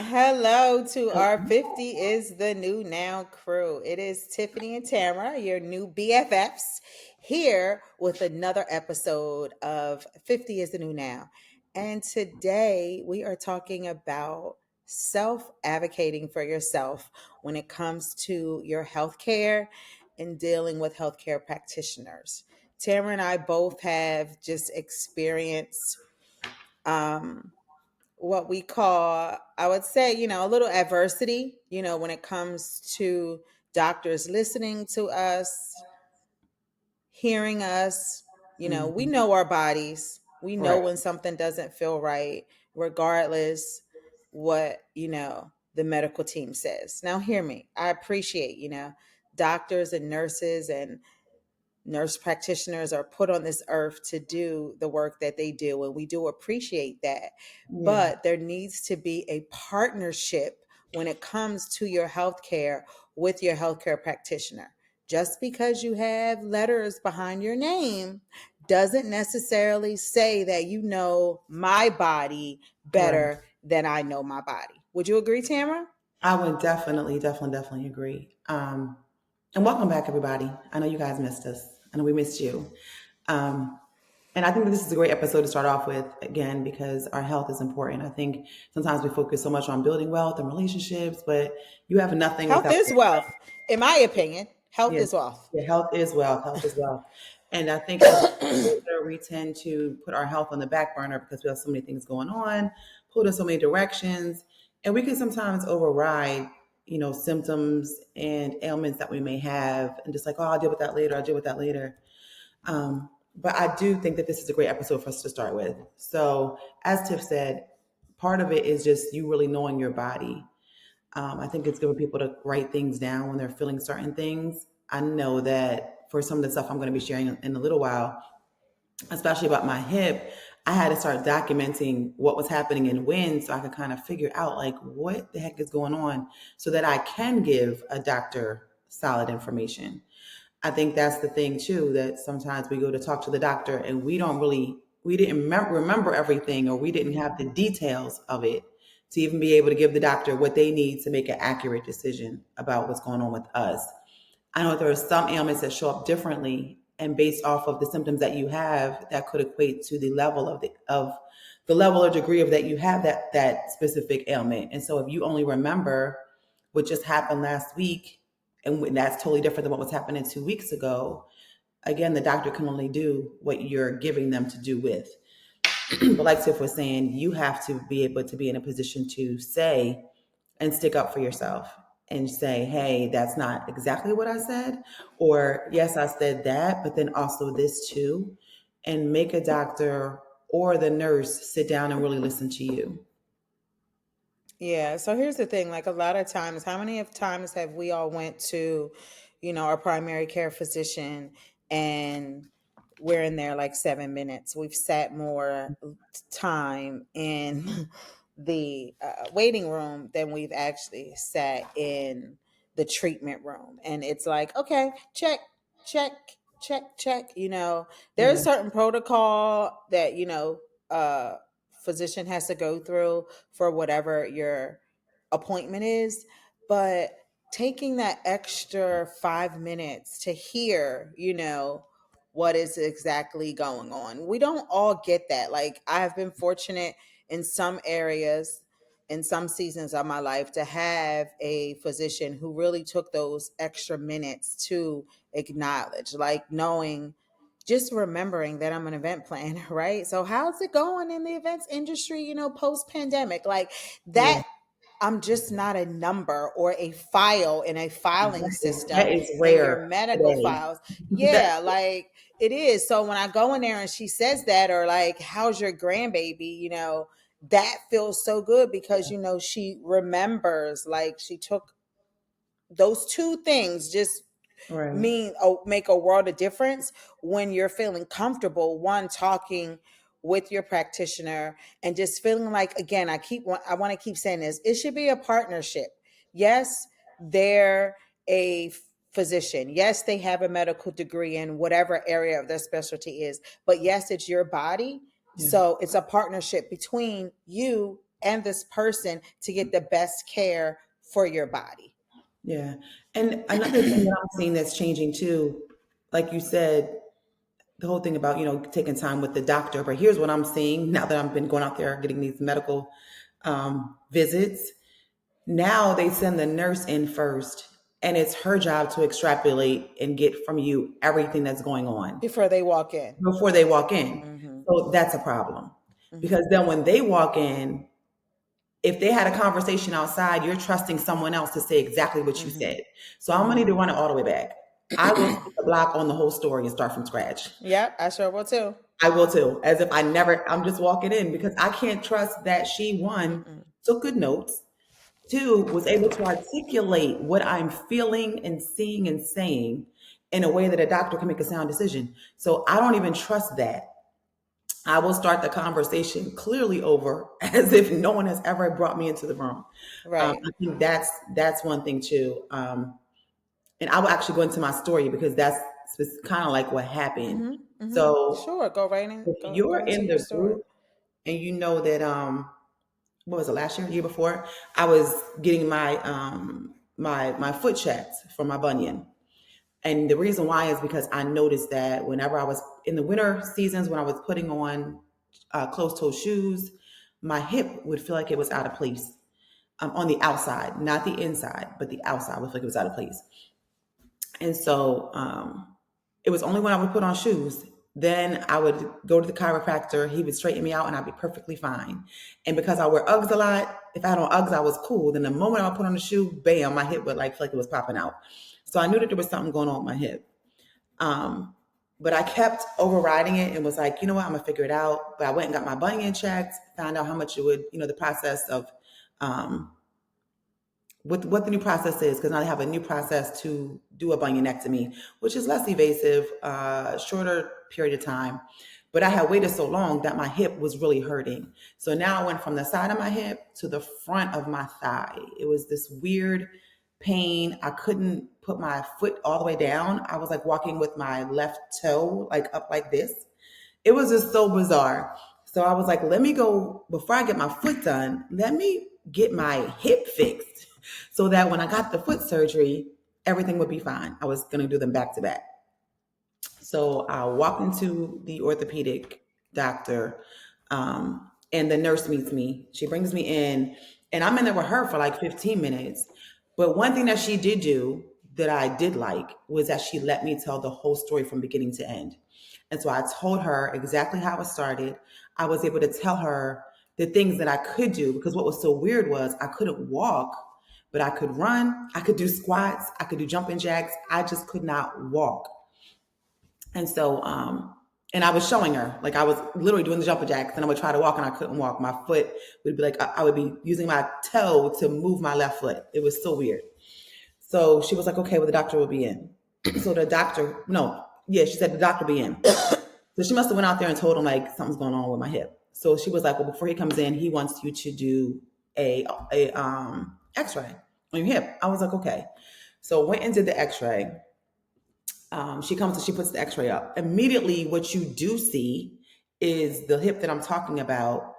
Hello to our 50 is the new now crew. It is Tiffany and Tamara, your new BFFs, here with another episode of 50 is the new now. And today we are talking about self advocating for yourself when it comes to your healthcare and dealing with healthcare practitioners. Tamara and I both have just experienced um, what we call, I would say, a little adversity, when it comes to doctors listening to us, hearing us. We Mhm. know our bodies. We know Right. when something doesn't feel right, regardless what, the medical team says. Now, hear me. I appreciate, doctors and nurses and nurse practitioners are put on this earth to do the work that they do, and we do appreciate that. Yeah. But there needs to be a partnership when it comes to your healthcare with your healthcare practitioner. Just because you have letters behind your name doesn't necessarily say that you know my body Right. better than I know my body. Would you agree, Tamara? I would definitely agree. And welcome back, everybody. I know you guys missed us. I know we missed you. Um, and I think that this is a great episode to start off with, again, because our health is important. I think sometimes we focus so much on building wealth and relationships, but you have nothing Health without is your wealth. health. In my opinion, health Yes. is wealth. Yeah, health is wealth. Health is wealth. And I think as we get older, we tend to put our health on the back burner because we have so many things going on, pulled in so many directions, and we can sometimes override, symptoms and ailments that we may have, and just like, oh, I'll deal with that later. I'll deal with that later. But I do think that this is a great episode for us to start with. So, as Tiff said, part of it is just you really knowing your body. I think it's good for people to write things down when they're feeling certain things. I know that for some of the stuff I'm going to be sharing in a little while, especially about my hip, I had to start documenting what was happening and when so I could kind of figure out like what the heck is going on so that I can give a doctor solid information. I think that's the thing too, that sometimes we go to talk to the doctor and we didn't remember everything, or we didn't have the details of it to even be able to give the doctor what they need to make an accurate decision about what's going on with us. I know there are some ailments that show up differently, and based off of the symptoms that you have, that could equate to the level of the level or degree of that you have that specific ailment. And so if you only remember what just happened last week, and that's totally different than what was happening 2 weeks ago, again, the doctor can only do what you're giving them to do with. But like Tiff was saying, you have to be able to be in a position to say and stick up for yourself and say, hey, that's not exactly what I said. Or, yes, I said that, but then also this too. And make a doctor or the nurse sit down and really listen to you. Yeah. So here's the thing. Like a lot of times, how many of times have we all went to, our primary care physician and we're in there like 7 minutes. We've sat more time in the waiting room than we've actually sat in the treatment room. And it's like, okay, check, check, check, check. There's Yeah. certain protocol that, uh, physician has to go through for whatever your appointment is, but taking that extra 5 minutes to hear, what is exactly going on. We don't all get that. Like, I have been fortunate in some areas, in some seasons of my life, to have a physician who really took those extra minutes to acknowledge, like knowing, just remembering that I'm an event planner, right? So how's it going in the events industry, post pandemic? Like Yeah. that, I'm just not a number or a file in a filing That system is in your rare medical today. files. Yeah, like it is. So when I go in there and she says that, or like, how's your grandbaby, that feels so good because, she remembers, like she took those two things, just Right. mean make a world of difference when you're feeling comfortable, one, talking with your practitioner, and just feeling like, again, I want to keep saying this, it should be a partnership. Yes, they're a physician, yes, they have a medical degree in whatever area of their specialty is, but yes, it's your body. Yeah. So it's a partnership between you and this person to get the best care for your body. Yeah. And another thing that I'm seeing that's changing too, like you said, the whole thing about, taking time with the doctor. But here's what I'm seeing now that I've been going out there getting these medical visits. Now they send the nurse in first, and it's her job to extrapolate and get from you everything that's going on Before they walk in. before they walk in. Mm-hmm. So that's a problem. Mm-hmm. Because then when they walk in, if they had a conversation outside, you're trusting someone else to say exactly what you Mm-hmm. said. So I'm gonna need to run it all the way back. I will take the block on the whole story and start from scratch. Yep, I sure will too. I will too, as if I'm just walking in because I can't trust that she, one, Mm-mm. took good notes, two, was able to articulate what I'm feeling and seeing and saying in a way that a doctor can make a sound decision. So I don't even trust that. I will start the conversation clearly over as if no one has ever brought me into the room. Right. I think that's one thing too. And I will actually go into my story because that's kind of like what happened. Mm-hmm. Mm-hmm. So Sure. Go right in. if Go you're into in your the story. group and you know that what was it, last year, year before, I was getting my foot checked for my bunion. And the reason why is because I noticed that whenever I was in the winter seasons, when I was putting on closed toe shoes, my hip would feel like it was out of place on the outside, not the inside, but the outside would feel like it was out of place. And so it was only when I would put on shoes. Then I would go to the chiropractor. He would straighten me out, and I'd be perfectly fine. And because I wear Uggs a lot, if I had on Uggs, I was cool. Then the moment I would put on the shoe, bam, my hip would like feel like it was popping out. So I knew that there was something going on with my hip. Um, but I kept overriding it and was like, you know what, I'm gonna figure it out. But I went and got my bunion checked, found out how much it would, the process of um, what the new process is, because now they have a new process to do a bunionectomy, which is less evasive, shorter period of time. But I had waited so long that my hip was really hurting. So now I went from the side of my hip to the front of my thigh. It was this weird pain. I couldn't put my foot all the way down. I was like walking with my left toe like up like this. It was just so bizarre. So I was like, let me go, before I get my foot done, let me get my hip fixed so that when I got the foot surgery, everything would be fine. I was going to do them back to back. So I walk into the orthopedic doctor, and the nurse meets me. She brings me in, and I'm in there with her for like 15 minutes. But one thing that she did do that I did like was that she let me tell the whole story from beginning to end. And so I told her exactly how it started. I was able to tell her the things that I could do, because what was so weird was I couldn't walk, but I could run, I could do squats, I could do jumping jacks. I just could not walk. And so, and I was showing her, like I was literally doing the jumping jacks, and I would try to walk and I couldn't walk. My foot would be like, I would be using my toe to move my left foot. It was so weird. So she was like, okay, well, the doctor will be in. So the doctor, no, yeah, she said the doctor will be in. So she must have went out there and told him like something's going on with my hip. So she was like, well, before he comes in, he wants you to do a X-ray on your hip. I was like, okay. So went and did the X-ray. She comes and she puts the X-ray up. Immediately, what you do see is the hip that I'm talking about,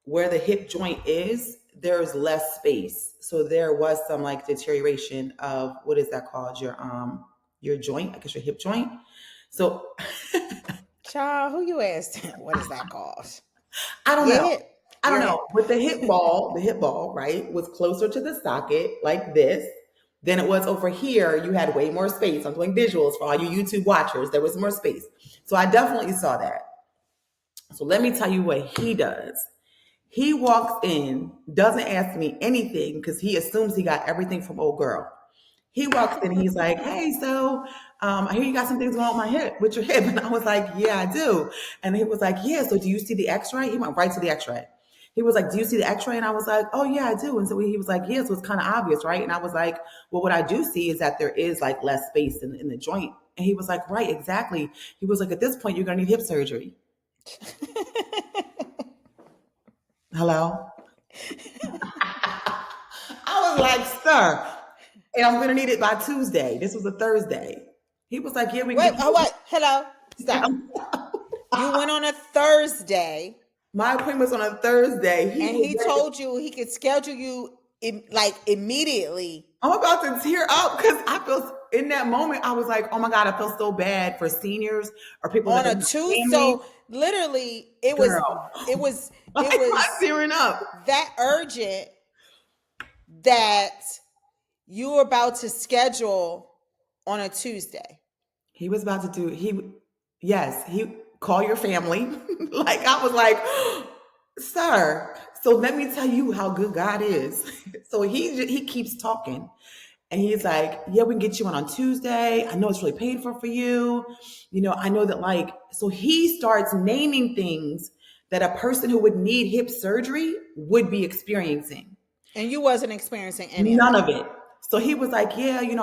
where the hip joint is. There's less space, so there was some like deterioration of, what is that called? Your joint, I guess your hip joint. So Child, who you asked? What is that called? I don't Your know. hip. I don't Your know. hip. But the hip ball, right, was closer to the socket like this than it was over here. You had way more space. I'm doing visuals for all you YouTube watchers. There was more space. So I definitely saw that. So let me tell you what he does. He walks in, doesn't ask me anything because he assumes he got everything from old girl. He walks in and he's like, hey, so I hear you got some things going on with my hip, with your hip. And I was like, yeah, I do. And he was like, yeah, so do you see the x-ray? He went right to the x-ray. He was like, do you see the x-ray? And I was like, oh, yeah, I do. And so he was like, yeah, so it's kind of obvious, right? And I was like, well, what I do see is that there is like less space in the joint. And he was like, right, exactly. He was like, at this point, you're going to need hip surgery. Hello? I was like, sir, and I'm going to need it by Tuesday. This was a Thursday. He was like, yeah, we can Wait, get oh, you. wait. Hello. Stop. You went on a Thursday. My appointment was on a Thursday. He And was he ready. told you he could schedule you like immediately I'm about to tear up because I feel in that moment, I was like, oh my God, I feel so bad for seniors or people that on a don't have Tuesday. family. So literally, it was Girl, it was it I'm was tearing up. that urgent that you were about to schedule on a Tuesday. He was about to do, yes, he call your family. Like, I was like, sir, so let me tell you how good God is. So he keeps talking. And he's like, yeah, we can get you on Tuesday. I know it's really painful for you. I know that, like, so he starts naming things that a person who would need hip surgery would be experiencing. And you wasn't experiencing any of None that. of it. So he was like, yeah, he's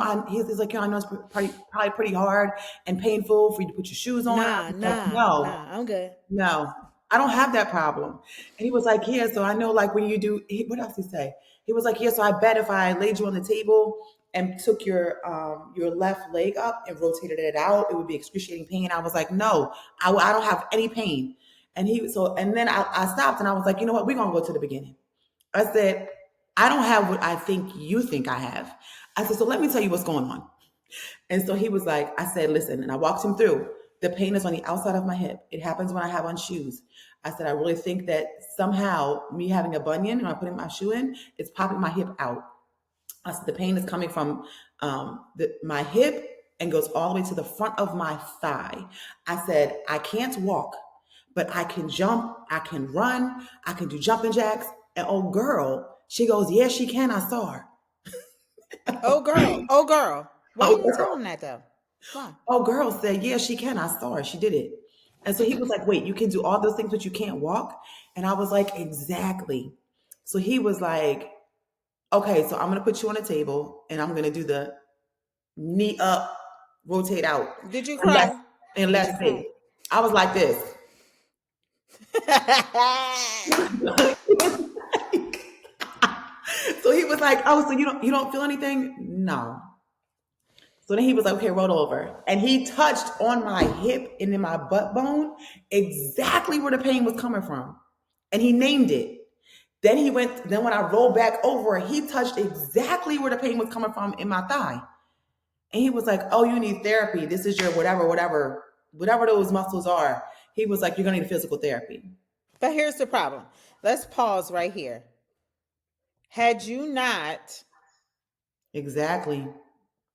like, I know it's probably pretty hard and painful for you to put your shoes on. I Nah, was like, nah, no, nah. I'm good. no, I don't have that problem. And he was like, yeah, so I know, like, when you do, what else did he say? He was like, yeah, so I bet if I laid you on the table and took your left leg up and rotated it out, it would be excruciating pain. I was like, no, I don't have any pain. And then I stopped and I was like, you know what? We're going to go to the beginning. I said, I don't have what I think you think I have. I said, so let me tell you what's going on. And so he was like, I said, listen, and I walked him through. The pain is on the outside of my hip. It happens when I have on shoes. I said, I really think that somehow me having a bunion when I put my shoe in, it's popping my hip out. I said, the pain is coming from my hip and goes all the way to the front of my thigh. I said, I can't walk, but I can jump, I can run, I can do jumping jacks. And oh, girl, she goes, yes, she can. I saw her. Oh girl, oh girl. Why Oh, you tell girl. him that though? Why? Oh, girl said, yeah, she can. I saw her. She did it. And so he was like, wait, you can do all those things, but you can't walk? And I was like, exactly. So he was like, okay, so I'm going to put you on a table and I'm going to do the knee up, rotate out. Did you And let's, cry? and Did you let's cry? see. I was like this. So he was like, oh, so you don't feel anything? No. So then he was like, okay, roll over. And he touched on my hip and in my butt bone exactly where the pain was coming from. And he named it. Then when I rolled back over, he touched exactly where the pain was coming from in my thigh. And he was like, oh, you need therapy. This is your whatever those muscles are. He was like, you're going to need physical therapy. But here's the problem. Let's pause right here. Had you not Exactly.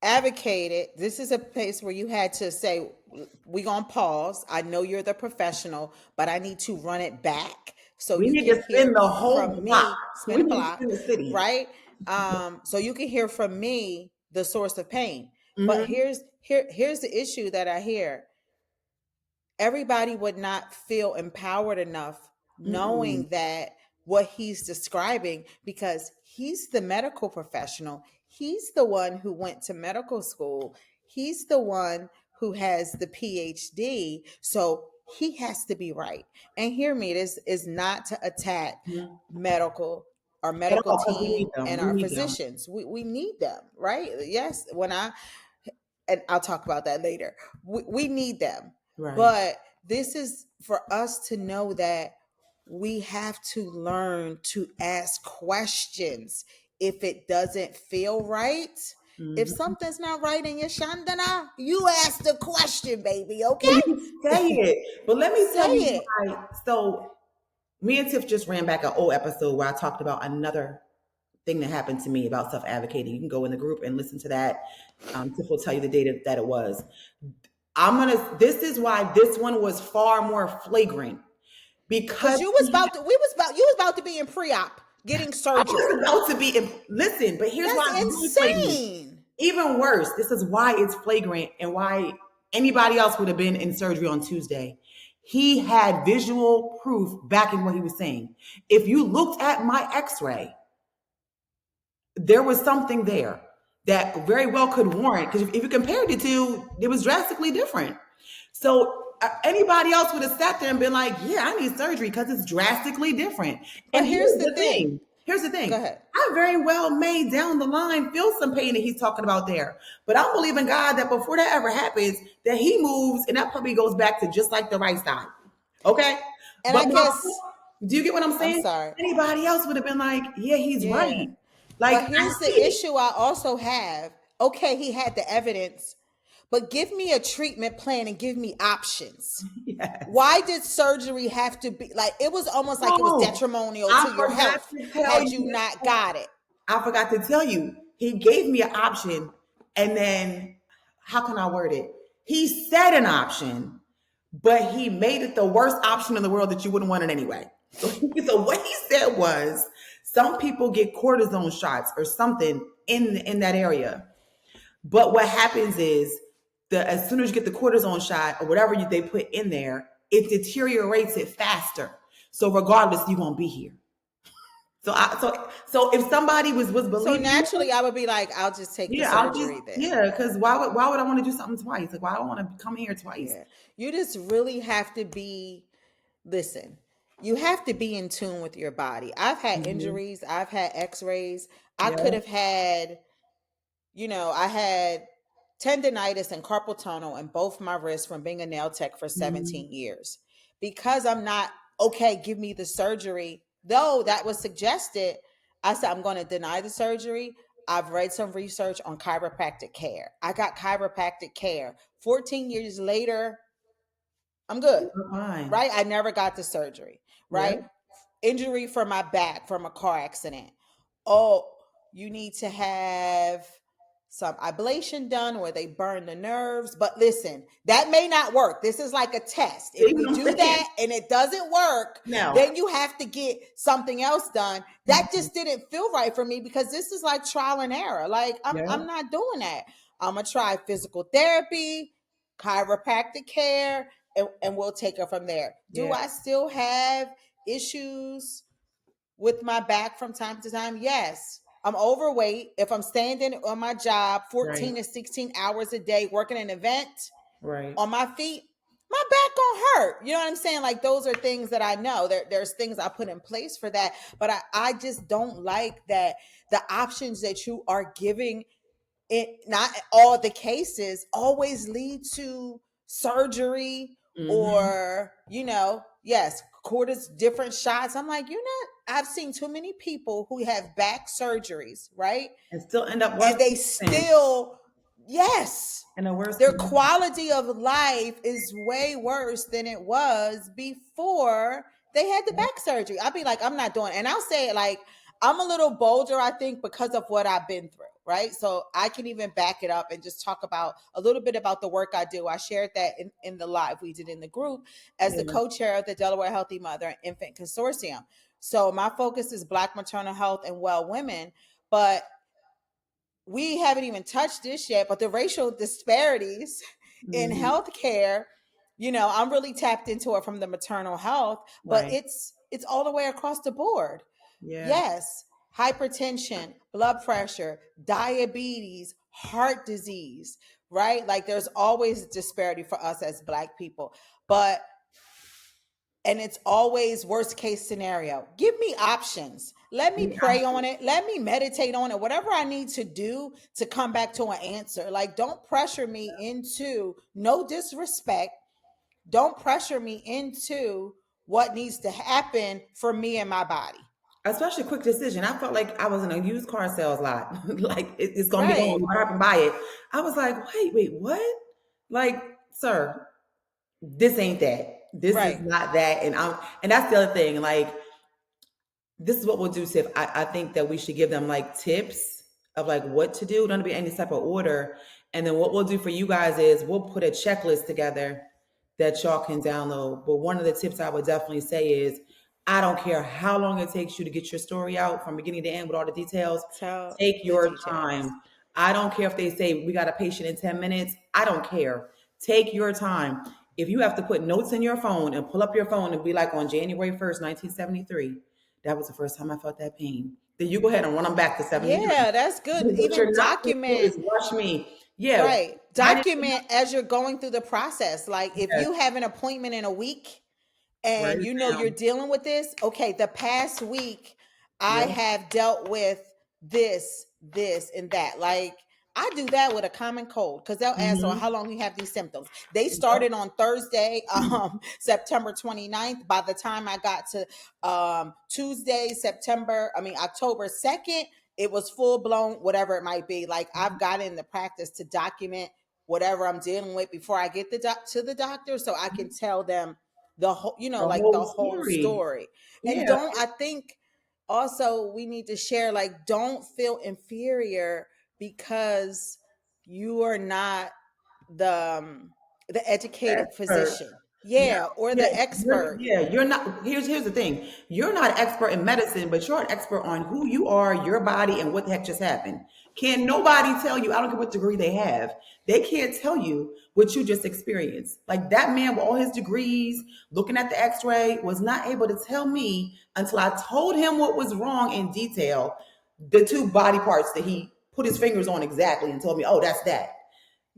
advocated, this is a place where you had to say, we gonna pause. I know you're the professional, but I need to run it back so We you need can to spin hear the whole from block. me, spin We the need to block, spin the city. right? So you can hear from me the source of pain. But Hmm. here's the issue that I hear. Everybody would not feel empowered enough Mm-mm. knowing that what he's describing, because he's the medical professional, he's the one who went to medical school, he's the one who has the PhD, so he has to be right. And hear me, this is not to attack medical, our At medical all, because we need team them. and We our need them. physicians. We need them, right? Yes, and I'll talk about that later. We need them. Right. But this is for us to know that we have to learn to ask questions if it doesn't feel right. If Hmm. something's not right in your Shandana, you ask the question, baby, Well, okay? you say it. But let me Say tell you it. why. So me and Tiff just ran back an old episode where I talked about another thing that happened to me about self-advocating. You can go in the group and listen to that. Tiff will tell you the date that it was. This is why this one was far more flagrant Cause because you was about to be in pre-op getting I was surgery. about to be listen, but here's why That's it's really flagrant. insane. Even worse, this is why it's flagrant and why anybody else would have been in surgery on Tuesday. He had visual proof backing what he was saying. If you looked at my x-ray, there was something there that very well could warrant, because if you compared the two, it was drastically different. So anybody else would have sat there and been like, yeah, I need surgery because it's drastically different. But And here's the thing. here's the Go thing, ahead. I very well may down the line feel some pain that he's talking about there, but I'm believing God that before that ever happens, that he moves and that puppy goes back to just like the right side. Okay. And But I guess Do you get what I'm I'm saying? sorry. Anybody else would have been like, yeah, he's Yeah. right. Like, But I here's see the it. issue I also have. Okay, he had the evidence, but give me a treatment plan and give me options. Yes. Why did surgery have to be like it was almost like it was Oh, detrimental I to your forgot health to tell had you you. not got it? I forgot to tell you. He gave me an option, and then how can I word it? He said an option, but he made it the worst option in the world that you wouldn't want it anyway. So, so what he said was, some people get cortisone shots or something in that area. But what happens is, as soon as you get the cortisone shot or whatever they put in there, it deteriorates it faster. So regardless, you won't be here. So if somebody was So believing naturally him, I would be like, I'll just take the yeah, I'll just surgery then. yeah, because why would I want to do something twice? Like, why I want to come here twice? Yeah. You just really have to be, listen, you have to be in tune with your body. I've had Hmm. injuries, I've had x-rays. I Yeah. could have had, I had tendonitis and carpal tunnel in both my wrists from being a nail tech for Hmm. 17 years. Because I'm not, okay, give me the surgery, though that was suggested, I said, I'm going to deny the surgery. I've read some research on chiropractic care. I got chiropractic care. 14 years later, I'm good, You're fine. right? I never got the surgery, Yeah. right? Injury from my back from a car accident. Oh, you need to have some ablation done where they burn the nerves. But listen, that may not work. This is like a test. If See we what I'm do saying? that and it doesn't work, Now, then you have to get something else done. That mhm, just didn't feel right for me because this is like trial and error. Like yeah, I'm not doing that. I'm gonna try physical therapy, chiropractic care, and we'll take it from there. Do yeah, I still have issues with my back from time to time? Yes. I'm overweight. If I'm standing on my job right, 14 to 16 hours a day working an event right. on my feet, my back gonna hurt. You know what I'm saying? Like those are things that I know. There's things I put in place for that. But I just don't like that the options that you are giving, it not all the cases always lead to surgery Hmm. or yes, quarters different shots. I'm like, I've seen too many people who have back surgeries, right? And still end up worse And they than still, yes, in a worse their condition. quality of life is way worse than it was before they had the Yeah, back surgery. I'll be like, I'm not doing it. And I'll say it like, I'm a little bolder, I think, because of what I've been through, right? So I can even back it up and just talk about a little bit about the work I do. I shared that in the live we did in the group as the yeah, co-chair of the Delaware Healthy Mother and Infant Consortium. So my focus is Black maternal health and well women, but we haven't even touched this yet, but the racial disparities in hmm, healthcare, I'm really tapped into it from the maternal health, but right, it's all the way across the board. yeah. Yes, hypertension, blood pressure, diabetes, heart disease, right? Like there's always a disparity for us as Black people. But and it's always worst case scenario. Give me options. Let me pray on it. Let me meditate on it. Whatever I need to do to come back to an answer. Like, don't pressure me into, no disrespect, don't pressure me into what needs to happen for me and my body. Especially quick decision. I felt like I was in a used car sales lot. Like, it's gonna be gone. Right, You hurry up and buy it. I was like, wait, what? Like, sir, this ain't that. This is right. not that. And that's the other thing. Like, this is what we'll do, Tiff. I think that we should give them like tips of like what to do. Don't be any type of order. And then what we'll do for you guys is we'll put a checklist together that y'all can download. But one of the tips I would definitely say is, I don't care how long it takes you to get your story out from beginning to end with all the details. Tell Take the your details. time. I don't care if they say we got a patient in 10 minutes. I don't care. Take your time. If you have to put notes in your phone and pull up your phone and be like, on January 1st, 1973, that was the first time I felt that pain. Then you go ahead and run them back to 79. Yeah, that's good. What Even you're not going to do document. is rush me. Yeah. Right. Write it down. Document as you're going through the process. Like if Yes. you have an appointment in a week Write and it you're down. dealing with this, okay, the past week I Yeah. have dealt with this, and that. Like I do that with a common cold because they'll ask, "Well, Mm-hmm. how long you have these symptoms?" They started on Thursday, September 29th. By the time I got to Tuesday, October 2nd, it was full blown, whatever it might be. Like I've gotten in the practice to document whatever I'm dealing with before I get to the doctor, so I can tell them the whole, The like whole the whole story. story. And Yeah, don't I think also we need to share, like, don't feel inferior because you are not the educated expert. physician, Yeah, yeah, or yeah, the expert. you're not. Here's the thing. You're not an expert in medicine, but you're an expert on who you are, your body, and what the heck just happened. Can nobody tell you? I don't care what degree they have. They can't tell you what you just experienced. Like that man with all his degrees, looking at the X-ray, was not able to tell me until I told him what was wrong in detail. The two body parts that he put his fingers on exactly and told me, "Oh, that's that."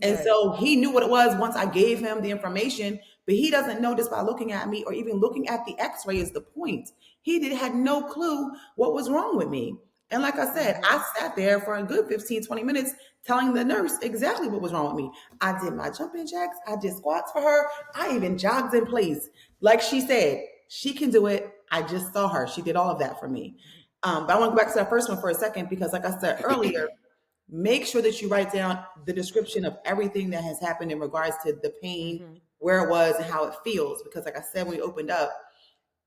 And Right. so he knew what it was once I gave him the information, but he doesn't know just by looking at me or even looking at the x-ray is the point. Had no clue what was wrong with me. And like I said, Mm-hmm. I sat there for a good 15-20 minutes telling the nurse exactly what was wrong with me. I did my jumping jacks. I did squats for her. I even jogged in place. Like she said, she can do it. I just saw her. She did all of that for me. But I want to go back to that first one for a second because, like I said earlier, make sure that you write down the description of everything that has happened in regards to the pain, Mm-hmm. where it was, and how it feels. Because, like I said, when we opened up,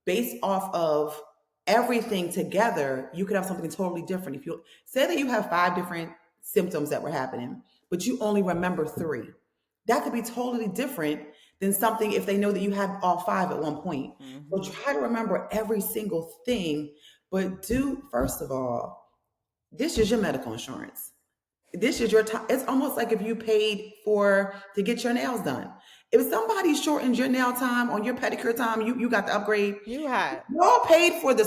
based off of everything together, you could have something totally different. If you say that you have 5 different symptoms that were happening, but you only remember 3, that could be totally different than something if they know that you had all 5 at one point. So Mm-hmm. try to remember every single thing, but do, first of all, this is your medical insurance. This is your time. It's almost like if you paid for to get your nails done. If somebody shortens your nail time on your pedicure time, you got the upgrade. You had. You all paid for the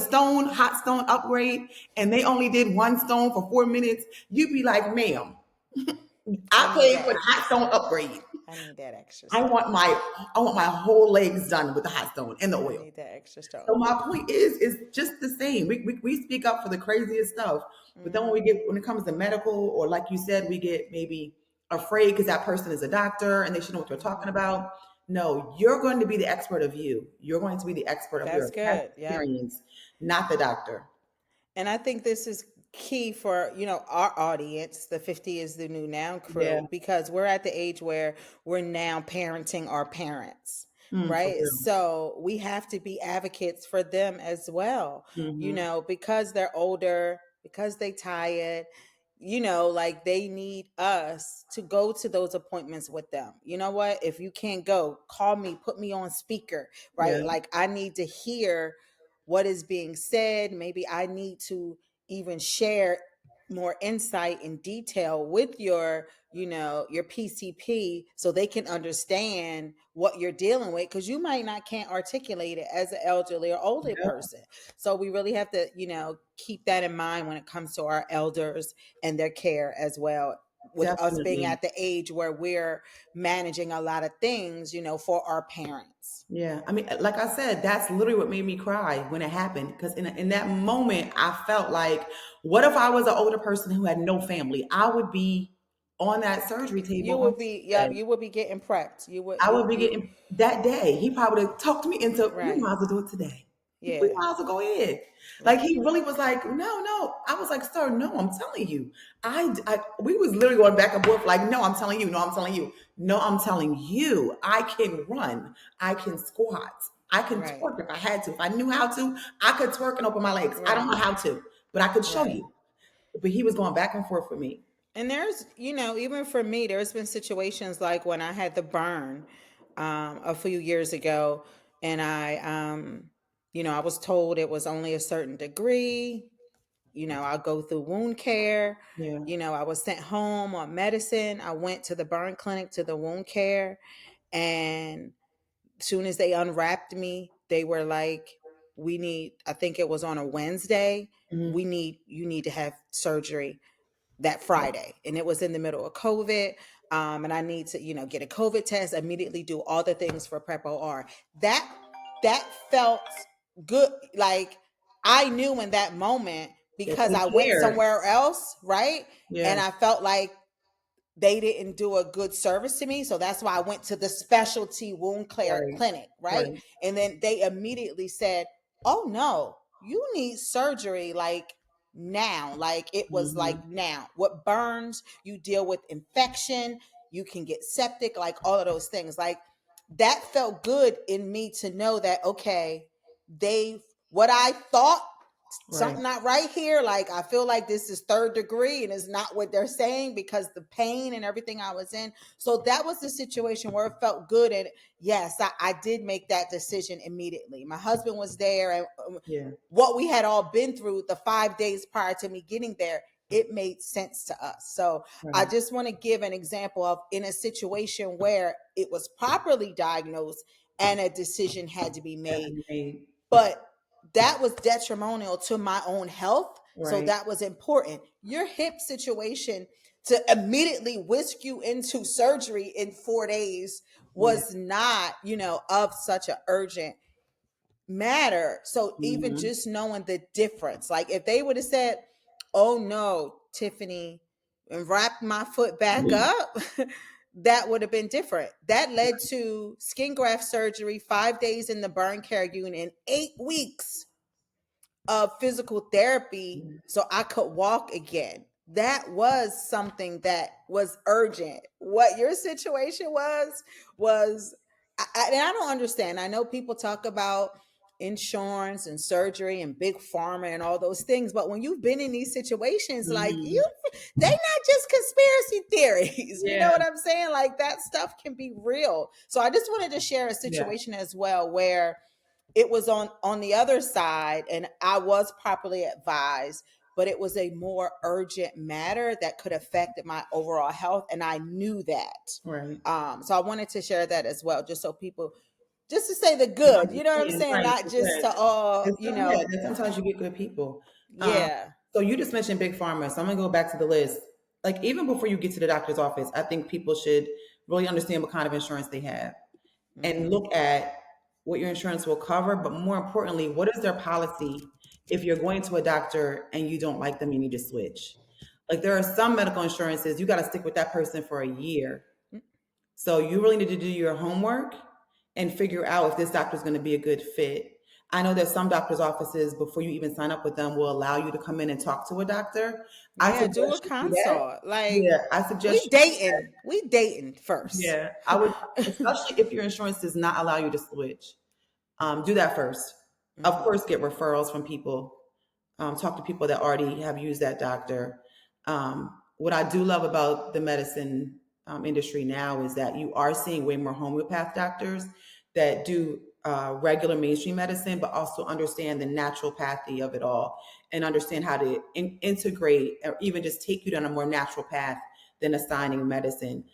hot stone upgrade, and they only did one stone for 4 minutes. You'd be like, ma'am, I I need paid that for the extra hot stone stone. upgrade. I need that extra I stone. want my I want my whole legs done with the hot stone and the I oil. need that extra So stone. my point is just the same. We speak up for the craziest stuff, but then Mm-hmm. when it comes to medical, or like you said, we get maybe afraid because that person is a doctor and they should know what they're talking Mm-hmm. about. No, you're going to be the expert of you. You're going to be the expert of your That's past good. Yep. experience, not the doctor. And I think this is key for, our audience, the 50 is the new now Yeah, crew, because we're at the age where we're now parenting our parents, for right? real. So we have to be advocates for them as well, Hmm. because they're older, because they tired, like they need us to go to those appointments with them. You know what? If you can't go, call me, put me on speaker, Yeah, right? Like I need to hear what is being said. Maybe I need to even share more insight and detail with your PCP so they can understand what you're dealing with, because you might not can't articulate it as an elderly or older yeah, person. So we really have to, keep that in mind when it comes to our elders and their care as well, with us being definitely. at the age where we're managing a lot of things, for our parents. Yeah, I mean, like I said, that's literally what made me cry when it happened. Because in that moment, I felt like, what if I was an older person who had no family? I would be on that surgery You table on would be, yep, Tuesday. you would be getting prepped. You would, I would be you getting that day. He probably would have talked me into, we right. might as well do it today. We Yeah. might as well go ahead. Like Right. he really was like, no, no. I was like, sir, no, I'm telling you. We was literally going back and forth, like, no, I'm telling you, no, I'm telling you, no, I'm telling you. I can run, I can squat, I can Right. twerk if I had to. If I knew how to, I could twerk and open my legs. I don't Right. know how to, but I could show Right. you. But he was going back and forth with me. And there's, even for me, there's been situations like when I had the burn a few years ago, and I was told it was only a certain degree. I'll go through wound care. Yeah. I was sent home on medicine. I went to the burn clinic to the wound care, and soon as they unwrapped me, they were like, we need, I think it was on a Wednesday, Mhm. you need to have surgery that Friday. And it was in the middle of COVID. And I need to, get a COVID test, immediately do all the things for Prep OR. That felt good. Like I knew in that moment, That because they I went cared. somewhere else, right? And Yeah. I felt like they didn't do a good service to me. So that's why I went to the specialty wound care Right. clinic, right? Right. And then they immediately said, "Oh no, you need surgery like now." Like it was Mm-hmm. like now. What burns, you deal with infection, you can get septic, like all of those things. Like that felt good in me to know that okay, they what I thought Right. something not right here. Like I feel like this is third degree and it's not what they're saying because the pain and everything I was in. So that was the situation where it felt good. And yes, I did make that decision immediately. My husband was there, and Yeah. what we had all been through the 5 days prior to me getting there, it made sense to us. So I Right. just want to give an example of in a situation where it was properly diagnosed and a decision had to be That made, we made. but that was detrimental to my own health. So Right. that was important. Your hip situation to immediately whisk you into surgery in 4 days Yeah. was not, of such an urgent matter. So even Mm-hmm. just knowing the difference, like if they would have said, "Oh no, Tiffany," and wrapped my foot back up, that would have been different. That led to skin graft surgery, 5 days in the burn care unit, and 8 weeks of physical therapy so I could walk again. That was something that was urgent. What your situation was, and I don't understand. I know people talk about insurance and surgery and big pharma and all those things, but when you've been in these situations, like Mm-hmm. you, they not just conspiracy theories. You know Yeah. what I'm saying? Like that stuff can be real. So I just wanted to share a Yeah. situation as well where it was on the other side and I was properly advised, but it was a more urgent matter that could affect my overall health, and I knew that. Right. So I wanted to share that as well, just so people, just to say the To good, you know what I'm understand, saying, right? not just to And yeah, and sometimes you get good people. Um, yeah. so you just mentioned big pharma, so I'm gonna go back to the list. Like even before you get to the doctor's office, I think people should really understand what kind of insurance they have and Hmm. look at what your insurance will cover, but more importantly, what is their policy if you're going to a doctor and you don't like them, you need to switch. Like there are some medical insurances you got to stick with that person for a year, so you really need to do your homework and figure out if this doctor is going to be a good fit. I know that some doctors' offices, before you even sign up with them, will allow you to come in and talk to a doctor. I Yeah, do a suggest you do that. consult. Like Yeah, I suggest we you do that. dating. We dating first. Yeah, I would, especially if your insurance does not allow you to switch. Do that first. Of Hmm. course, get referrals from people. Talk to people that already have used that doctor. What I do love about the medicine industry now is that you are seeing way more homeopath doctors that do regular mainstream medicine, but also understand the naturopathy of it all and understand how to integrate or even just take you down a more natural path than assigning medicine.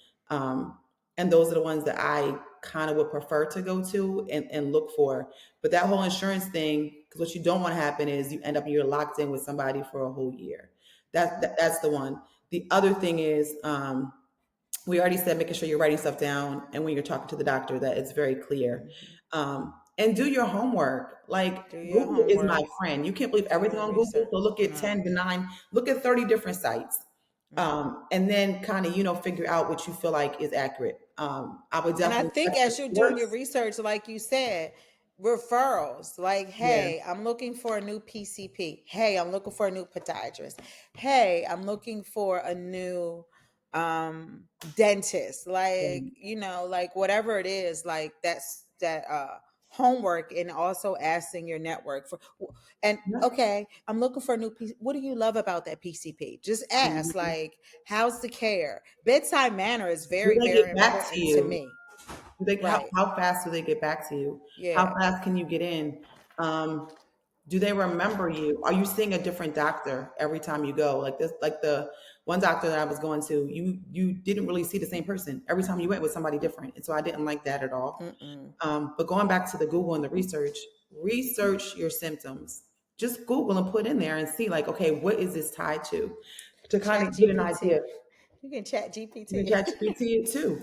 And those are the ones that I kind of would prefer to go to and look for. But that whole insurance thing, because what you don't want to happen is you end up you're locked in with somebody for a whole year. That's the one. The other thing is we already said making sure you're writing stuff down and when you're talking to the doctor that it's very clear. Hmm. And do your homework. Like Do your Google is my homework. friend. You can't believe Do everything your on Google. research. So look at No. 10 to 9, look at 30 different sites. Hmm. And then kind of, figure out what you feel like is accurate. I would And I definitely think check the as you're doing your source. research, like you said, referrals, like, Yeah. hey, I'm looking for a new PCP. Hey, I'm looking for a new podiatrist. Hey, I'm looking for a new dentist. Like, Right. like whatever it is, like that homework, and also asking your network for, and Yep. okay, I'm looking for a new PC. What do you love about that PCP? Just ask, Mhm. like, how's the care? Bedside manner is Do very, they very get back to important to you? me. How, Right. how fast do they get back to you? How Yeah. fast can you get in? Um, do they remember you? Are you seeing a different doctor every time you go? Like this, like the one doctor that I was going to, you didn't really see the same person every time you went with somebody different, and so I didn't like that at all. Mm-mm. But going back to the Google and the research, research your symptoms. Just Google and put in there and see, like, okay, what is this tied to kind Chat of get an idea. GPT. You can chat You GPT. can chat GPT it too.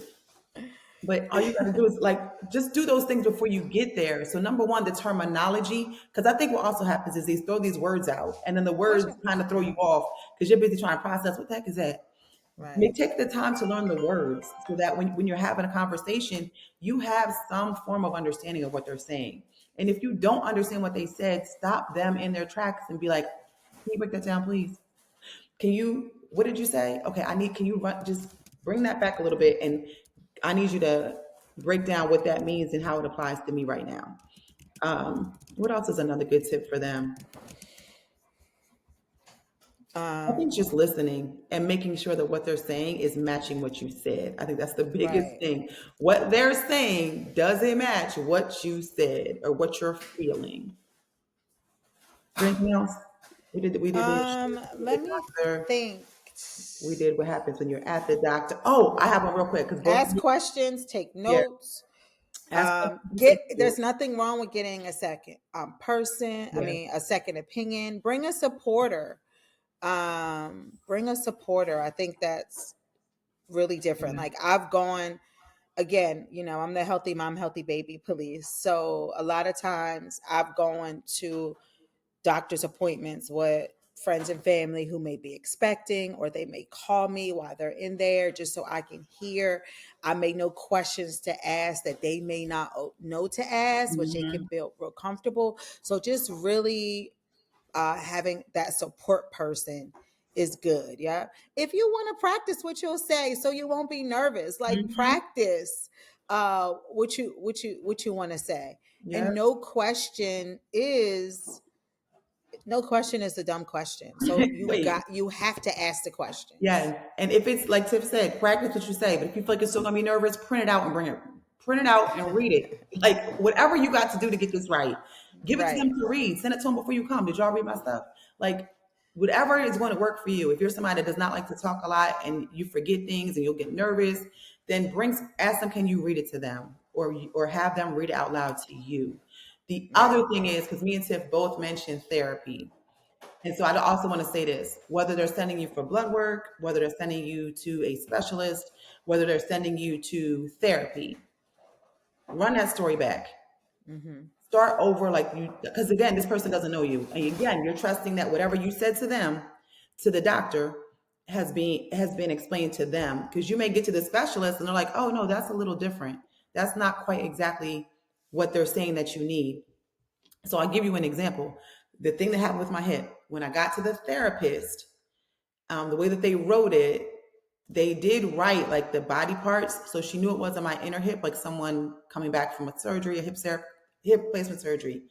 But all you got to do is like just do those things before you get there. So number one, the terminology, because I think what also happens is they throw these words out, and then the What's words your kind of throw you off because you're busy trying to process what the heck is that. Right. Take the time to learn the words so that when you're having a conversation, you have some form of understanding of what they're saying. And if you don't understand what they said, stop them in their tracks and be like, can you break that down, please? Can you, what did you say? Okay, can you just bring that back a little bit, and I need you to break down what that means and how it applies to me right now. What else is another good tip for them? I Um, think just listening and making sure that what they're saying is matching what you said. I think that's the biggest right. thing. What they're saying doesn't match what you said or what you're feeling. Is there anything else? We did the Let me doctor. think. We did what happens when you're at the doctor. Oh, I have one real quick because both of Ask you, questions, take yeah, notes. ask questions and Get take there's notes. nothing wrong with getting a second person. I Yeah. mean, a second opinion. Bring a supporter. Bring a supporter. I think that's really different. Yeah. Like I've gone again, I'm the healthy mom, healthy baby police. So a lot of times I've gone to doctor's appointments with friends and family who may be expecting, or they may call me while they're in there just so I can hear. I may know questions to ask that they may not know to ask, which they can Mhm. feel real comfortable. So just really having that support person is good. Yeah. If you want to practice what you'll say so you won't be nervous, like Mhm. practice what you want to say. Yes. And no question is a dumb question. So Wait. you have to ask the questions. Yeah, and if it's like Tiff said, practice what you say. But if you feel like you're still gonna be nervous, print it out and bring it. Print it out and read it. Like whatever you got to do to get this right, give it to them Right. to read. Send it to them before you come. Did y'all read my stuff? Like whatever is going to work for you. If you're somebody that does not like to talk a lot and you forget things and you'll get nervous, then ask them, can you read it to them, or have them read it out loud to you. The Right. other thing is, because me and Tiff both mentioned therapy. And so I also want to say this, whether they're sending you for blood work, whether they're sending you to a specialist, whether they're sending you to therapy, run that story back. Mm-hmm. Start over like you, because again, this person doesn't know you. And again, you're trusting that whatever you said to them, to the doctor, has been explained to them. Because you may get to the specialist and they're like, oh no, that's a little different. That's not quite exactly what they're saying that you need. So I'll give you an example. The thing that happened with my hip, when I got to the therapist, the way that they wrote it, they did write like the body parts. So she knew it wasn't my inner hip, like someone coming back from a surgery, a hip replacement surgery.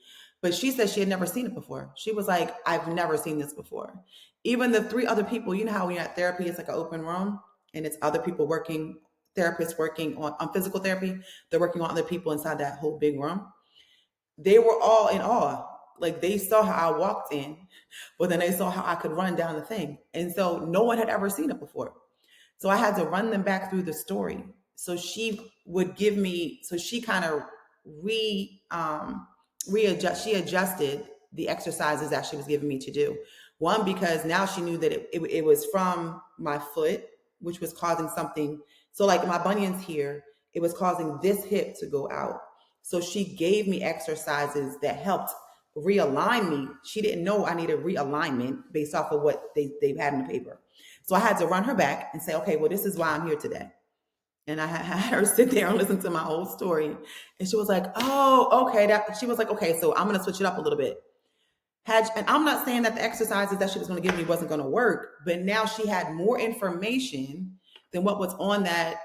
But she said she had never seen it before. She was like, I've never seen this before. Even the three other people, you know how when you're at therapy, it's like an open room and it's other people working, therapists working on physical therapy. They're working on other people inside that whole big room. They were all in awe. Like they saw how I walked in, but then they saw how I could run down the thing. And so no one had ever seen it before. So I had to run them back through the story. So she would give me, so she kind of she adjusted the exercises that she was giving me to do. One, because now she knew that it was from my foot, which was causing something. So like my bunions here, it was causing this hip to go out. So she gave me exercises that helped realign me. She didn't know I needed realignment based off of what they had in the paper. So I had to run her back and say, okay, well, this is why I'm here today. And I had her sit there and listen to my whole story. And she was like, oh, okay. She was like, okay, so I'm going to switch it up a little bit. And I'm not saying that the exercises that she was going to give me wasn't going to work, but now she had more information than what was on that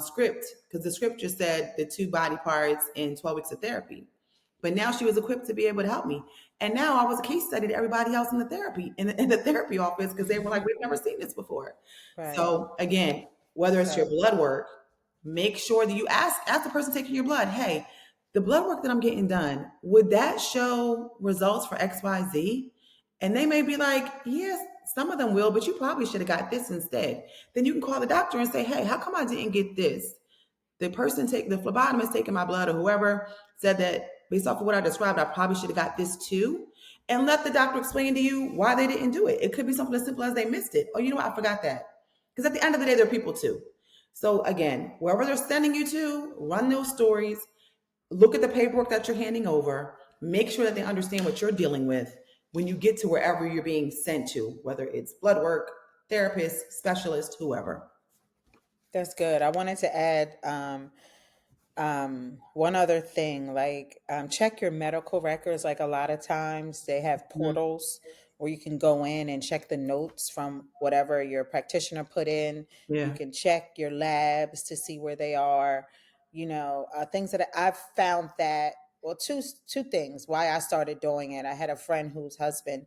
script, because the script just said the two body parts in 12 weeks of therapy. But now she was equipped to be able to help me. And now I was a case study to everybody else in the therapy, in the therapy office, because they were like, we've never seen this before. Right. So again, whether it's your So blood work, make sure that you ask the person taking your blood, hey, the blood work that I'm getting done, would that show results for XYZ? And they may be like, yes, some of them will, but you probably should have got this instead. Then you can call the doctor and say, hey, how come I didn't get this? The phlebotomist taking my blood, or whoever said that based off of what I described, I probably should have got this too. And let the doctor explain to you why they didn't do it. It could be something as simple as they missed it. Oh, you know what? I forgot that. Because at the end of the day, they're people too. So again, wherever they're sending you to, run those stories, look at the paperwork that you're handing over, make sure that they understand what you're dealing with when you get to wherever you're being sent to, whether it's blood work, therapist, specialist, whoever. That's good. I wanted to add one other thing, like check your medical records. Like a lot of times they have Mhm. portals where you can go in and check the notes from whatever your practitioner put in. You Yeah. can check your labs to see where they are. Things that I've found that, well, two things why I started doing it. I had a friend whose husband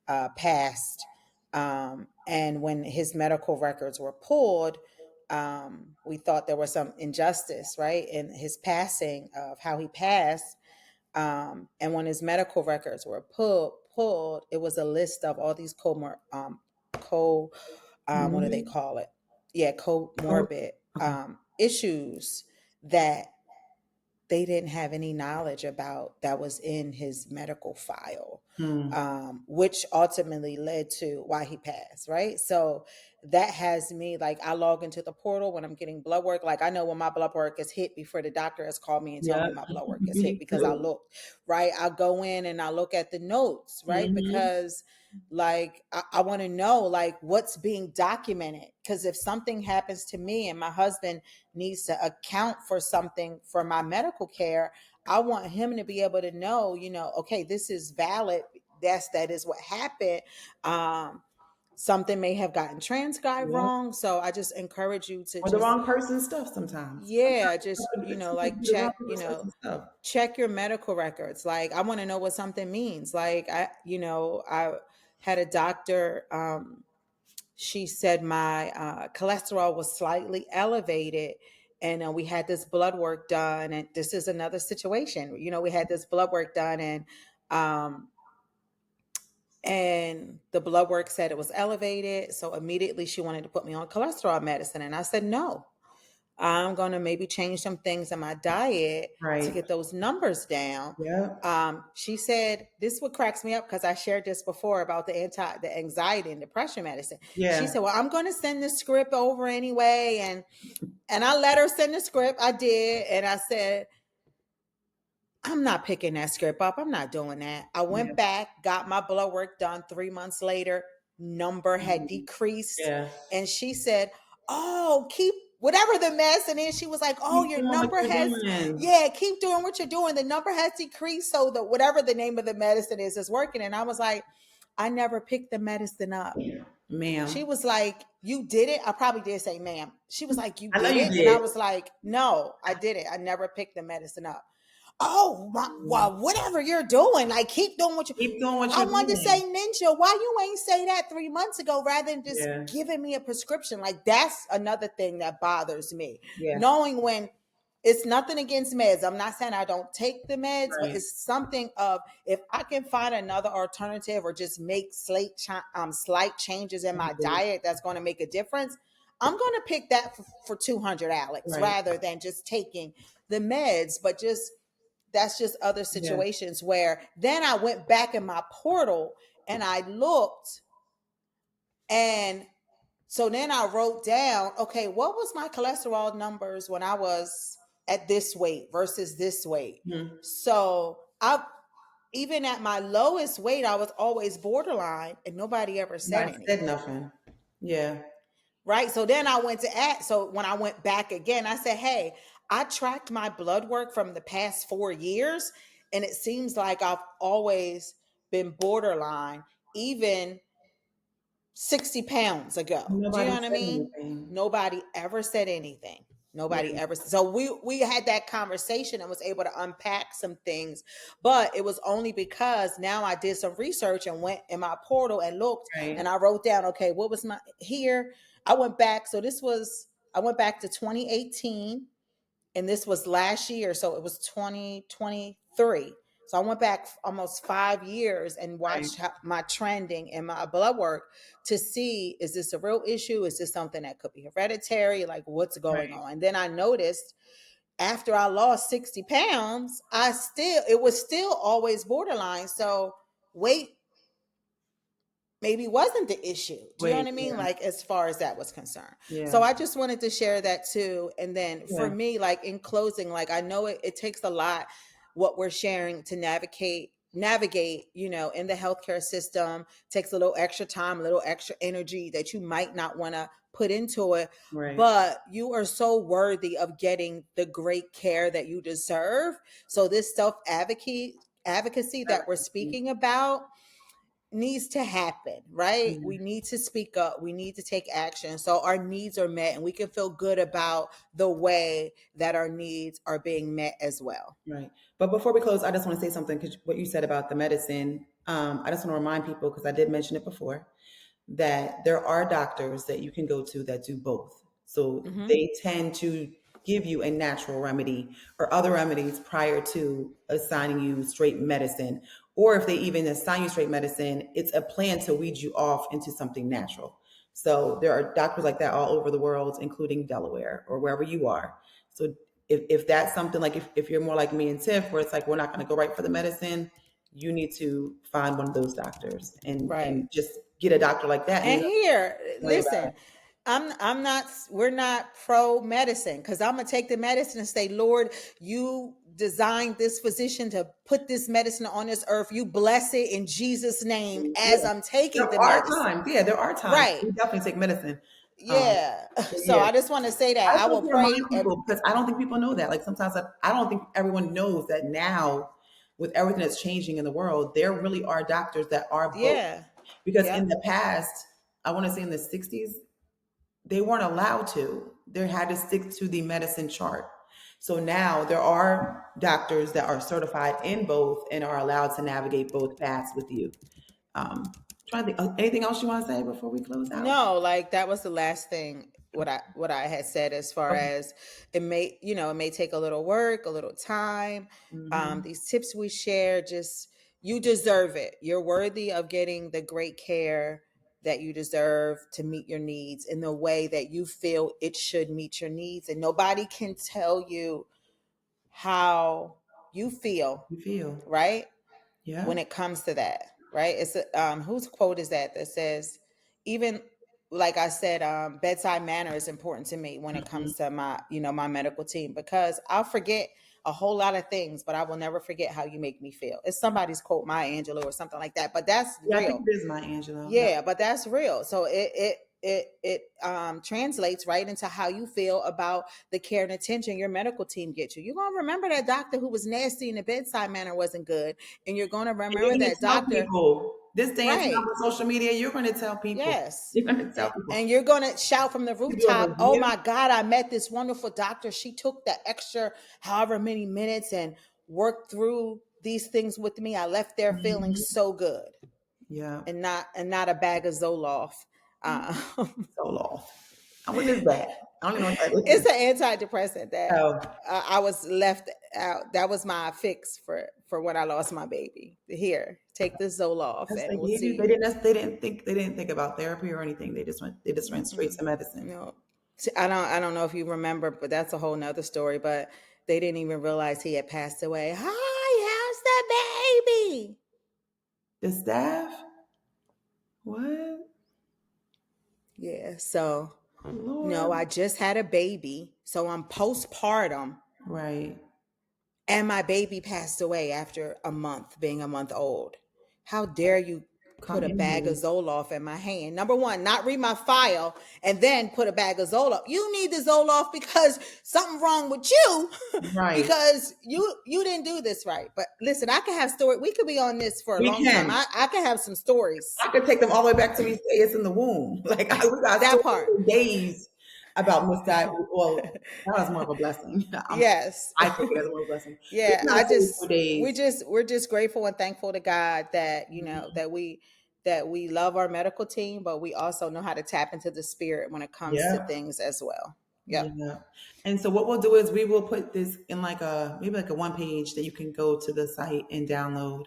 passed. And when his medical records were pulled, we thought there was some injustice, right, in his passing of how he passed. And when his medical records were pulled, it was a list of all these what do they Morbid. call it? Yeah, Cold. comorbid Okay. issues that they didn't have any knowledge about that was in his medical file, Hmm. which ultimately led to why he passed, right? So that has me, like, I log into the portal when I'm getting blood work. Like, I know when my blood work is hit before the doctor has called me and told Yeah. me my blood work is hit Me because I too. looked, right? I'll go in and I look at the notes, right? Hmm. Because like I want to know like what's being documented, because if something happens to me and my husband needs to account for something for my medical care, I want him to be able to know, okay, this is valid. That is what happened. Um, Something may have gotten transcribed Yeah. wrong. So I just encourage you to Or the just, wrong person's stuff sometimes. yeah, just, Sometimes like be the wrong check, person's stuff. check your medical records. Like I want to know what something means. Like I had a doctor, she said my cholesterol was slightly elevated, and we had this blood work done, and this is another situation, we had this blood work done, um, and the blood work said it was elevated, so immediately she wanted to put me on cholesterol medicine, and I said no. I'm going to maybe change some things in my diet to Right. get those numbers down. Yeah. She said, this what cracks me up because I shared this before about the anxiety and depression medicine. She Yeah. said, well, I'm going to send the script over anyway. And I let her send the script. I did. And I said, I'm not picking that script up. I'm not doing that. I Yeah. went back, got my blood work done 3 months later. Number had Mhm. decreased. Yeah. And she said, oh, keep whatever the medicine is. She was like, oh, Keep your doing what number you're has, doing. yeah, keep doing what you're doing. The number has decreased. So that whatever the name of the medicine is working. And I was like, I never picked the medicine up. She Ma'am. was like, you did it? I probably did say, ma'am. She was like, you I know did you it? And I did. was like, no, I did it. I never picked the medicine up. Oh, well, whatever you're doing, like keep doing what you. Keep doing what I you're wanted to say, doing. Ninja, why you ain't say that 3 months ago rather than just Yeah. giving me a prescription? Like that's another thing that bothers me. Yeah. Knowing when it's nothing against meds. I'm not saying I don't take the meds, but Right. it's something of if I can find another alternative or just make slight changes in my Mhm. diet that's going to make a difference. I'm going to pick that for 200, Alex, Right. rather than just taking the meds, but just that's just other Yeah. situations where then I went back in my portal and I looked, and so then I wrote down, okay, what was my cholesterol numbers when I was at this weight versus this weight? Mhm. So I even at my lowest weight, I was always borderline and nobody ever said Nobody said anything. nothing. Yeah. Right. So then I went to act. So when I went back again, I said, hey, I tracked my blood work from the past 4 years, and it seems like I've always been borderline, even 60 pounds ago. Do you know Nobody what I said mean? anything. Nobody ever said anything. Nobody Yeah. ever. So we had that conversation and was able to unpack some things, but it was only because now I did some research and went in my portal and looked, and Right. I wrote down, okay, what was my here? I went back. So I went back to 2018, and this was last year, so it was 2023. So I went back almost 5 years and Right. watched my trending and my blood work to see, is this a real issue? Is this something that could be hereditary? Like what's going Right. on? And then I noticed after I lost 60 pounds, it was still always borderline. So weight maybe wasn't the issue. Do you know Wait. what I mean? Yeah. Like as far as that was concerned. So Yeah. I just wanted to share that too. And then for Yeah. me, like in closing, like I know it takes a lot what we're sharing to navigate navigate, in the healthcare system. Takes a little extra time, a little extra energy that you might not want to put into it, Right. but you are so worthy of getting the great care that you deserve. So this self advocacy that we're speaking about needs to happen, right? We Yeah. need to speak up. We need to take action so our needs are met and we can feel good about the way that our needs are being met as well. Right. But before we close, I just want to say something because what you said about the medicine, I just want to remind people, because I did mention it before, that there are doctors that you can go to that do both. So Hmm. they tend to give you a natural remedy or other remedies prior to assigning you straight medicine. Or if they even assign you straight medicine, it's a plan to weed you off into something natural. So there are doctors like that all over the world, including Delaware or wherever you are. So if that's something like, if you're more like me and Tiff, where it's like we're not going to go right for the medicine, you need to find one of those doctors Right. and just get a doctor like that, and you And don't here, worry about listen, I'm not, we're not pro medicine, because I'm gonna take the medicine and say, Lord, you designed this physician to put this medicine on this earth. You bless it in Jesus' name it. as Yeah, I'm taking there the are medicine. times. Yeah, there are times Right. we definitely take medicine. Um, Yeah. but So yeah, I just want to say that I I just want will to remind pray. people because I don't think people know that. Like sometimes I don't think everyone knows that now, with everything that's changing in the world, there really are doctors that are both. Yeah. Because in Yep. the past, I want to say in the 60s, they weren't allowed to. They had to stick to the medicine chart. So now there are doctors that are certified in both and are allowed to navigate both paths with you. Trying to think, anything else you want to say before we close out? No, like that was the last thing what I had said, as far Okay. as it may take a little work, a little time. Hmm. These tips we share, just, you deserve it. You're worthy of getting the great care that you deserve to meet your needs in the way that you feel it should meet your needs. And nobody can tell you how you feel, You feel? right? Yeah. When it comes to that, right? It's whose quote is that says, even, like I said, bedside manner is important to me when it Hmm. comes to my medical team, because I'll forget a whole lot of things, but I will never forget how you make me feel. It's somebody's quote, Maya Angelou or something like that, but that's Yeah, I think real. it is my Angelo. Yeah. Yeah, but that's real. So it translates right into how you feel about the care and attention your medical team gets you. You're gonna remember that doctor who was nasty and the bedside manner wasn't good, and you're gonna And you're remember going to that tell doctor, people this day and time right? on social media, you're going to tell people. Yes. You're going to tell people. And you're gonna shout from the You do a rooftop, "Oh review. my God, I met this wonderful doctor. She took the extra however many minutes and worked through these things with me. I left there feeling Mhm. so good." Yeah. And not a bag of Zoloft. So lost. What is that? I don't even know what that It's is. an antidepressant that Oh, I was left out. That was my fix for when I lost my baby. Here, take this Zoloft, that's and they we'll gave you. see. They didn't think about therapy or anything. They just went straight Mm-mm. to medicine. No, see, I don't know if you remember, but that's a whole nother story. But they didn't even realize he had passed away. Hi, how's the baby? The staff? What? Yeah. So no, Lord. I just had a baby, so I'm postpartum. Right. And my baby passed away after a month, being a month old. How dare you put Come a in bag of here. Zoloft in my hand? Number one, not read my file and then put a bag of Zoloft. You need the Zoloft because something wrong with you, Right. because you didn't do this right. But listen, I can have story. We could be on this for a We long time. can. I can have some stories. I could take them all the way back to me say it's in the womb. We got That stories part. for days about misdiagnosis. Well, that was more of a blessing. Yes. I take it as more of a blessing. We Yeah, got stories for we days. just we're just grateful and thankful to God that, Mhm. that we love our medical team, but we also know how to tap into the spirit when it comes to Yeah. things as well. Yep. Yeah. And so what we'll do is we will put this in like maybe like a one page that you can go to the site and download.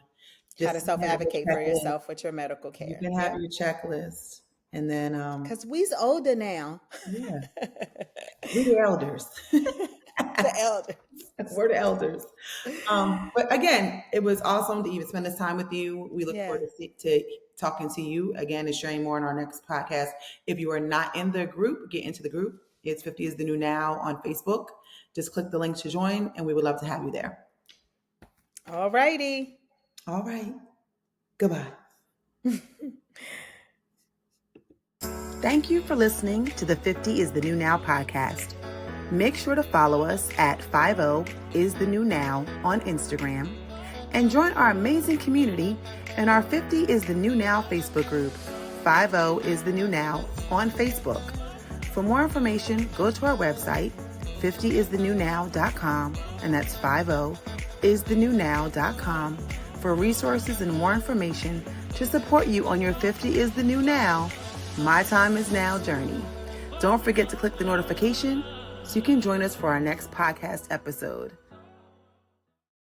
How to Just self have your advocate for checklist. yourself with your medical You care. can have Yep. your checklist. And then Cause we's older now. yeah, we the elders. The elder. We're the elders. But again, it was awesome to even spend this time with you. We look forward Yeah. to talking to you again and sharing more in our next podcast. If you are not in the group, get into the group. It's 50 is the new now on Facebook. Just click the link to join, and we would love to have you there. All righty. All right. Goodbye. Thank you for listening to the 50 is the New Now podcast. Make sure to follow us at 50 is the New Now on Instagram and join our amazing community in our 50 is the New Now Facebook group, 50 is the New Now on Facebook. For more information, go to our website, 50isthenewnow.com, and that's 50isthenewnow.com for resources and more information to support you on your 50 is the New Now, My Time is Now journey. Don't forget to click the notification so you can join us for our next podcast episode.